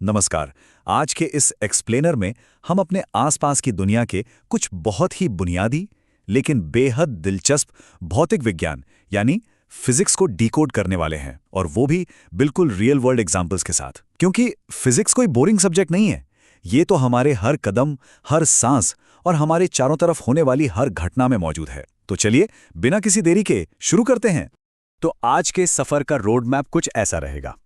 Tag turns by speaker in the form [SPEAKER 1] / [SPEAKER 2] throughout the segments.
[SPEAKER 1] नमस्कार। आज के इस एक्सप्लेनर में हम अपने आसपास की दुनिया के कुछ बहुत ही बुनियादी लेकिन बेहद दिलचस्प भौतिक विज्ञान यानी फिजिक्स को डिकोड करने वाले हैं, और वो भी बिल्कुल रियल वर्ल्ड एग्जांपल्स के साथ। क्योंकि फिजिक्स कोई बोरिंग सब्जेक्ट नहीं है। ये तो हमारे हर कदम, हर सांस और हमारे चारों तरफ होने वाली हर घटना में मौजूद है। तो चलिए बिना किसी देरी के शुरू करते हैं। तो आज के सफर का रोड मैप कुछ ऐसा रहेगा।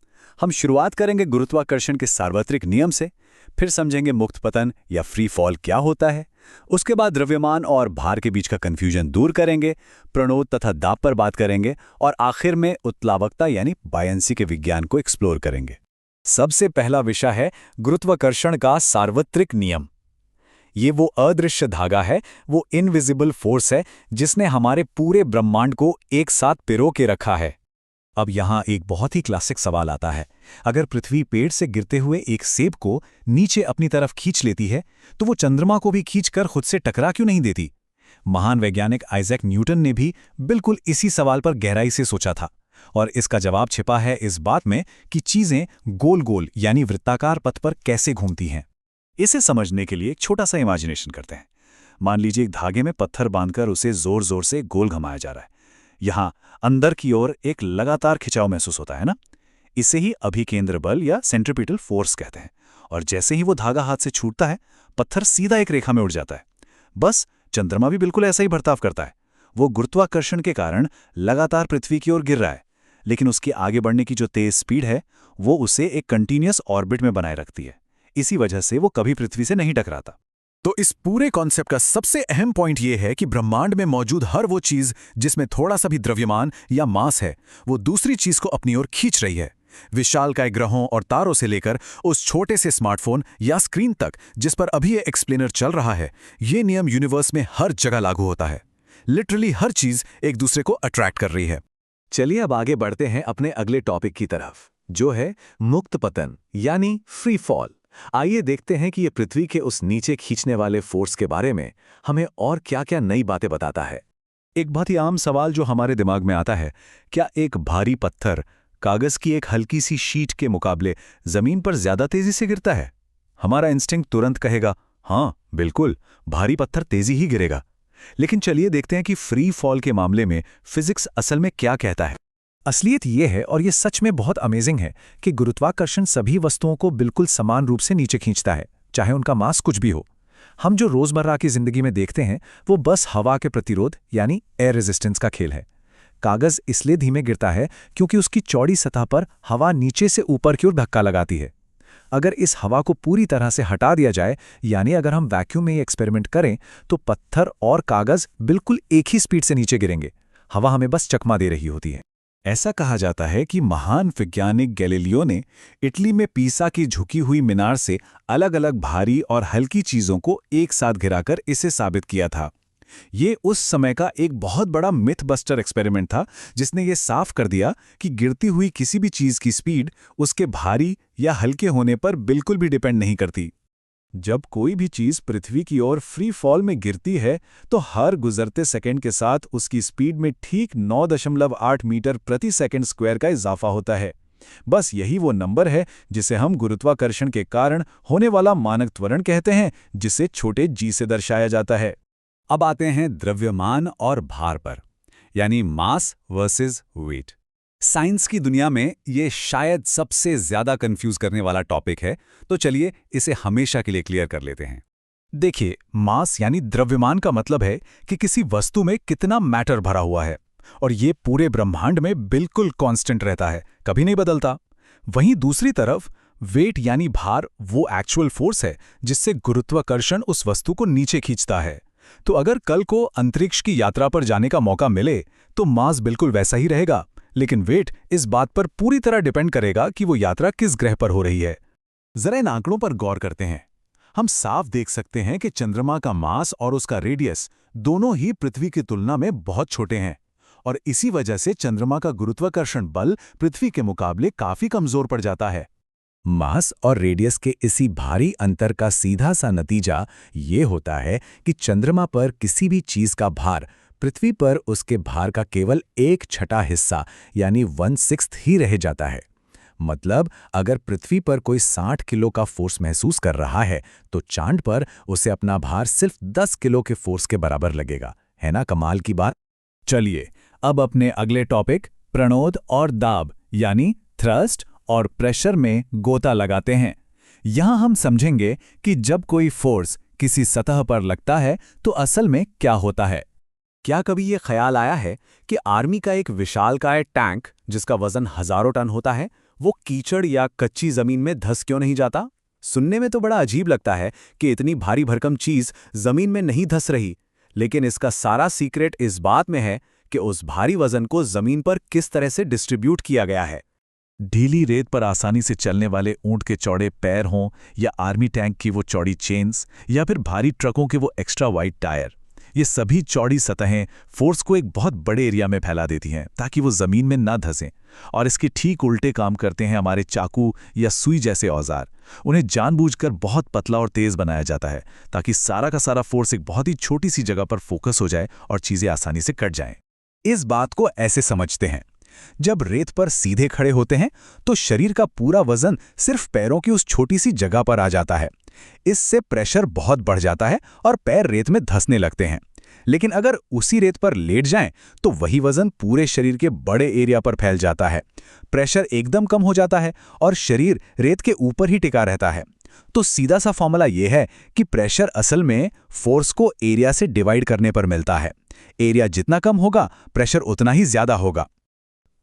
[SPEAKER 1] हम शुरुआत करेंगे गुरुत्वाकर्षण के सार्वत्रिक नियम से, फिर समझेंगे मुक्त पतन या फ्री फॉल क्या होता है। उसके बाद द्रव्यमान और भार के बीच का कंफ्यूजन दूर करेंगे, प्रणोद तथा दाब पर बात करेंगे, और आखिर में उत्प्लावकता यानी बायंसी के विज्ञान को एक्सप्लोर करेंगे। सबसे पहला विषय है गुरुत्वाकर्षण का सार्वत्रिक नियम। ये वो अदृश्य धागा है, वो इनविजिबल फोर्स है जिसने हमारे पूरे ब्रह्मांड को एक साथ पिरो के रखा है। अब यहाँ एक बहुत ही क्लासिक सवाल आता है। अगर पृथ्वी पेड़ से गिरते हुए एक सेब को नीचे अपनी तरफ खींच लेती है, तो वो चंद्रमा को भी खींचकर खुद से टकरा क्यों नहीं देती? महान वैज्ञानिक आइजैक न्यूटन ने भी बिल्कुल इसी सवाल पर गहराई से सोचा था, और इसका जवाब छिपा है इस बात में कि चीजें गोल गोल यानी वृत्ताकार पथ पर कैसे घूमती हैं। इसे समझने के लिए एक छोटा सा इमेजिनेशन करते हैं। मान लीजिए एक धागे में पत्थर बांधकर उसे जोर जोर से गोल घुमाया जा रहा है। यहाँ अंदर की ओर एक लगातार खिंचाव महसूस होता है ना? इसे ही अभिकेंद्र बल या सेंट्रीपिटल फोर्स कहते हैं। और जैसे ही वो धागा हाथ से छूटता है, पत्थर सीधा एक रेखा में उड़ जाता है। बस चंद्रमा भी बिल्कुल ऐसा ही बर्ताव करता है। वो गुरुत्वाकर्षण के कारण लगातार पृथ्वी की ओर गिर रहा है, लेकिन उसकी आगे बढ़ने की जो तेज स्पीड है वो उसे एक कंटिन्यूअस ऑर्बिट में बनाए रखती है। इसी वजह से वो कभी पृथ्वी से नहीं टकराता।
[SPEAKER 2] तो इस पूरे कॉन्सेप्ट का सबसे अहम पॉइंट यह है कि ब्रह्मांड में मौजूद हर वो चीज जिसमें थोड़ा सा भी द्रव्यमान या मास है, वो दूसरी चीज को अपनी ओर खींच रही है। विशालकाय ग्रहों और तारों से लेकर उस छोटे से स्मार्टफोन या स्क्रीन तक जिस पर अभी ये एक्सप्लेनर चल रहा है, ये नियम यूनिवर्स में हर जगह लागू होता है। लिटरली हर चीज एक दूसरे को अट्रैक्ट कर रही है।
[SPEAKER 1] चलिए अब आगे बढ़ते हैं अपने अगले टॉपिक की तरफ, जो है मुक्त पतन यानी फ्री फॉल। आइए देखते हैं कि ये पृथ्वी के उस नीचे खींचने वाले फोर्स के बारे में हमें और क्या-क्या नई बातें बताता है। एक बहुत ही आम सवाल जो हमारे दिमाग में आता है, क्या एक भारी पत्थर कागज की एक हल्की सी शीट के मुकाबले जमीन पर ज्यादा तेजी से गिरता है? हमारा इंस्टिंक्ट तुरंत कहेगा हाँ बिल्कुल, भारी पत्थर तेजी ही गिरेगा। लेकिन चलिए देखते हैं कि फ्री फॉल के मामले में फिजिक्स असल में क्या कहता है।
[SPEAKER 2] असलियत यह है, और यह सच में बहुत अमेजिंग है, कि गुरुत्वाकर्षण सभी वस्तुओं को बिल्कुल समान रूप से नीचे खींचता है, चाहे उनका मास कुछ भी हो। हम जो रोजमर्रा की जिंदगी में देखते हैं वो बस हवा के प्रतिरोध यानी एयर रेजिस्टेंस का खेल है। कागज इसलिए धीमे गिरता है क्योंकि उसकी चौड़ी सतह पर हवा नीचे से ऊपर की ओर धक्का लगाती है। अगर इस हवा को पूरी तरह से हटा दिया जाए, यानी अगर हम वैक्यूम में ये एक्सपेरिमेंट करें, तो पत्थर और कागज बिल्कुल एक ही स्पीड से नीचे गिरेंगे। हवा हमें बस चकमा दे रही होती है।
[SPEAKER 1] ऐसा कहा जाता है कि महान वैज्ञानिक गैलीलियो ने इटली में पीसा की झुकी हुई मीनार से अलग अलग भारी और हल्की चीजों को एक साथ गिराकर इसे साबित किया था। ये उस समय का एक बहुत बड़ा मिथ बस्टर एक्सपेरिमेंट था, जिसने ये साफ कर दिया कि गिरती हुई किसी भी चीज की स्पीड उसके भारी या हल्के होने पर बिल्कुल भी डिपेंड नहीं करती। जब कोई भी चीज पृथ्वी की ओर फ्री फॉल में गिरती है, तो हर गुजरते सेकंड के साथ उसकी स्पीड में ठीक 9.8 मीटर प्रति सेकंड स्क्वायर का इजाफा होता है। बस यही वो नंबर है जिसे हम गुरुत्वाकर्षण के कारण होने वाला मानक त्वरण कहते हैं, जिसे छोटे जी से दर्शाया जाता है। अब आते हैं द्रव्यमान और भार पर, यानी मास वर्सेस वेट। साइंस की दुनिया में ये शायद सबसे ज्यादा कंफ्यूज करने वाला टॉपिक है, तो चलिए इसे हमेशा के लिए क्लियर कर लेते हैं।
[SPEAKER 2] देखिए, मास यानी द्रव्यमान का मतलब है कि किसी वस्तु में कितना मैटर भरा हुआ है, और ये पूरे ब्रह्मांड में बिल्कुल कांस्टेंट रहता है, कभी नहीं बदलता। वहीं दूसरी तरफ वेट यानी भार वो एक्चुअल फोर्स है जिससे गुरुत्वाकर्षण उस वस्तु को नीचे खींचता है। तो अगर कल को अंतरिक्ष की यात्रा पर जाने का मौका मिले, तो मास बिल्कुल वैसा ही रहेगा, लेकिन वेट इस बात पर पूरी तरह डिपेंड करेगा कि वो यात्रा किस ग्रह पर हो रही है।
[SPEAKER 1] जरा इन आंकड़ों पर गौर करते हैं। हम साफ देख सकते हैं कि चंद्रमा का मास और उसका रेडियस दोनों ही पृथ्वी की तुलना में बहुत छोटे हैं, और इसी वजह से चंद्रमा का गुरुत्वाकर्षण बल पृथ्वी के मुकाबले काफी कमजोर पड़ जाता है।
[SPEAKER 2] मास और रेडियस के इसी भारी अंतर का सीधा सा नतीजा ये होता है कि चंद्रमा पर किसी भी चीज का भार पृथ्वी पर उसके भार का केवल 1/6 हिस्सा यानी 1/6 ही रह जाता है। मतलब अगर पृथ्वी पर कोई 60 किलो का फोर्स महसूस कर रहा है तो चांद पर उसे अपना भार सिर्फ 10 किलो के फोर्स के बराबर लगेगा। है ना कमाल की बात।
[SPEAKER 1] चलिए अब अपने अगले टॉपिक प्रणोद और दाब यानी थ्रस्ट और प्रेशर में गोता लगाते हैं। यहां हम समझेंगे कि जब कोई फोर्स किसी सतह पर लगता है तो असल में क्या होता है। क्या कभी ये ख्याल आया है कि आर्मी का एक विशालकाय टैंक जिसका वजन हजारों टन होता है वो कीचड़ या कच्ची जमीन में धंस क्यों नहीं जाता? सुनने में तो बड़ा अजीब लगता है कि इतनी भारी भरकम चीज जमीन में नहीं धंस रही, लेकिन इसका सारा सीक्रेट इस बात में है कि उस भारी वजन को जमीन पर किस तरह से डिस्ट्रीब्यूट किया गया है।
[SPEAKER 2] ढीली रेत पर आसानी से चलने वाले ऊंट के चौड़े पैर हों या आर्मी टैंक की वो चौड़ी चेन्स या फिर भारी ट्रकों के वो एक्स्ट्रा वाइड टायर, ये सभी चौड़ी सतहें फोर्स को एक बहुत बड़े एरिया में फैला देती हैं ताकि वो जमीन में ना धंसें। और इसके ठीक उल्टे काम करते हैं हमारे चाकू या सुई जैसे औजार। उन्हें जानबूझकर बहुत पतला और तेज बनाया जाता है ताकि सारा का सारा फोर्स एक बहुत ही छोटी सी जगह पर फोकस हो जाए और चीजें आसानी से कट जाएं।
[SPEAKER 1] इस बात को ऐसे समझते हैं, जब रेत पर सीधे खड़े होते हैं तो शरीर का पूरा वजन सिर्फ पैरों की उस छोटी सी जगह पर आ जाता है। इससे प्रेशर बहुत बढ़ जाता है और पैर रेत में धंसने लगते हैं। लेकिन अगर उसी रेत पर लेट जाएं तो वही वजन पूरे शरीर के बड़े एरिया पर फैल जाता है। प्रेशर एकदम कम हो जाता है और शरीर रेत के ऊपर ही टिका रहता है। तो सीधा सा फॉर्मूला यह है कि प्रेशर असल में फोर्स को एरिया से डिवाइड करने पर मिलता है। एरिया जितना कम होगा प्रेशर उतना ही ज्यादा होगा।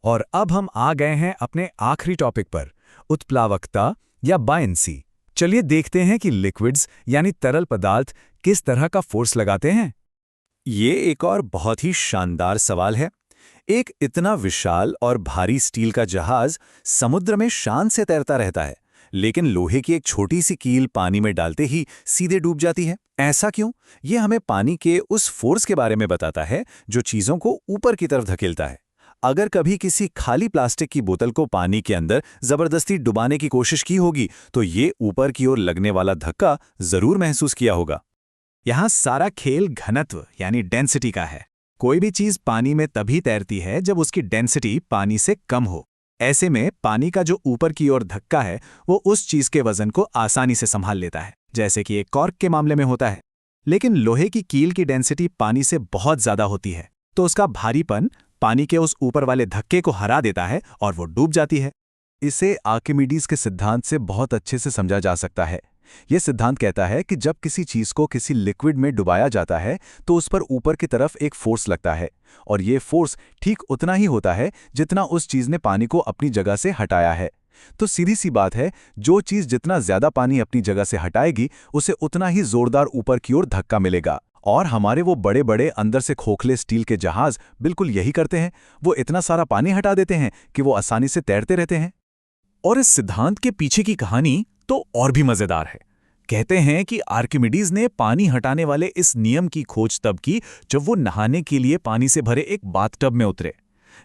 [SPEAKER 1] और अब हम आ गए हैं अपने आखिरी टॉपिक पर, उत्प्लावकता या बायंसी। चलिए देखते हैं कि लिक्विड्स यानी तरल पदार्थ किस तरह का फोर्स लगाते हैं। ये एक और बहुत ही शानदार सवाल है। एक इतना विशाल और भारी स्टील का जहाज समुद्र में शान से तैरता रहता है, लेकिन लोहे की एक छोटी सी कील पानी में डालते ही सीधे डूब जाती है। ऐसा क्यों? ये हमें पानी के उस फोर्स के बारे में बताता है जो चीजों को ऊपर की तरफ धकेलता है। अगर कभी किसी खाली प्लास्टिक की बोतल को पानी के अंदर जबरदस्ती डुबाने की कोशिश की होगी तो ये ऊपर की ओर लगने वाला धक्का जरूर महसूस किया होगा। यहाँ सारा खेल घनत्व यानी डेंसिटी का है। कोई भी चीज पानी में तभी तैरती है जब उसकी डेंसिटी पानी से कम हो। ऐसे में पानी का जो ऊपर की ओर धक्का है वो उस चीज के वजन को आसानी से संभाल लेता है, जैसे कि एक कॉर्क के मामले में होता है। लेकिन लोहे की कील की डेंसिटी पानी से बहुत ज्यादा होती है, तो उसका भारीपन पानी के उस ऊपर वाले धक्के को हरा देता है और वो डूब जाती है। इसे आर्किमिडीज के सिद्धांत से बहुत अच्छे से समझा जा सकता है। यह सिद्धांत कहता है कि जब किसी चीज को किसी लिक्विड में डुबाया जाता है तो उस पर ऊपर की तरफ एक फोर्स लगता है, और ये फोर्स ठीक उतना ही होता है जितना उस चीज ने पानी को अपनी जगह से हटाया है। तो सीधी सी बात है, जो चीज जितना ज्यादा पानी अपनी जगह से हटाएगी उसे उतना ही जोरदार ऊपर की ओर धक्का मिलेगा। और हमारे वो बड़े बड़े अंदर से खोखले स्टील के जहाज बिल्कुल यही करते हैं। वो इतना सारा पानी हटा देते हैं कि वो आसानी से तैरते रहते हैं। और इस सिद्धांत के पीछे की कहानी तो और भी मजेदार है। कहते हैं कि आर्किमिडीज ने पानी हटाने वाले इस नियम की खोज तब की जब वो नहाने के लिए पानी से भरे एक बाथटब में उतरे।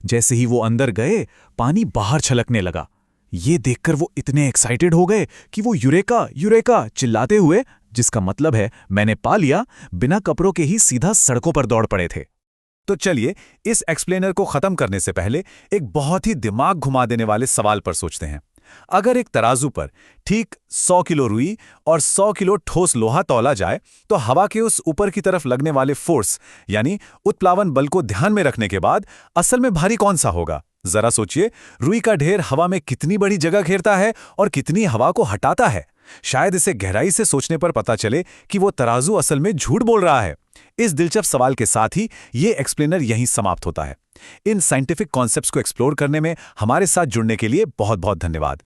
[SPEAKER 1] जैसे ही वो अंदर गए, पानी बाहर छलकने लगा। ये देखकर वो इतने एक्साइटेड हो गए कि वो यूरेका यूरेका चिल्लाते हुए, जिसका मतलब है मैंने पा लिया, बिना कपड़ों के ही सीधा सड़कों पर दौड़ पड़े थे। तो चलिए इस एक्सप्लेनर को खत्म करने से पहले एक बहुत ही दिमाग घुमा देने वाले सवाल पर सोचते हैं। अगर एक तराजू पर ठीक 100 किलो रुई और 100 किलो ठोस लोहा तौला जाए तो हवा के उस ऊपर की तरफ लगने वाले फोर्स यानी उत्प्लावन बल को ध्यान में रखने के बाद असल में भारी कौन सा होगा? जरा सोचिए, रुई का ढेर हवा में कितनी बड़ी जगह घेरता है और कितनी हवा को हटाता है। शायद इसे गहराई से सोचने पर पता चले कि वो तराजू असल में झूठ बोल रहा है। इस दिलचस्प सवाल के साथ ही ये एक्सप्लेनर यहीं समाप्त होता है। इन साइंटिफिक कॉन्सेप्ट्स को एक्सप्लोर करने में हमारे साथ जुड़ने के लिए बहुत बहुत धन्यवाद।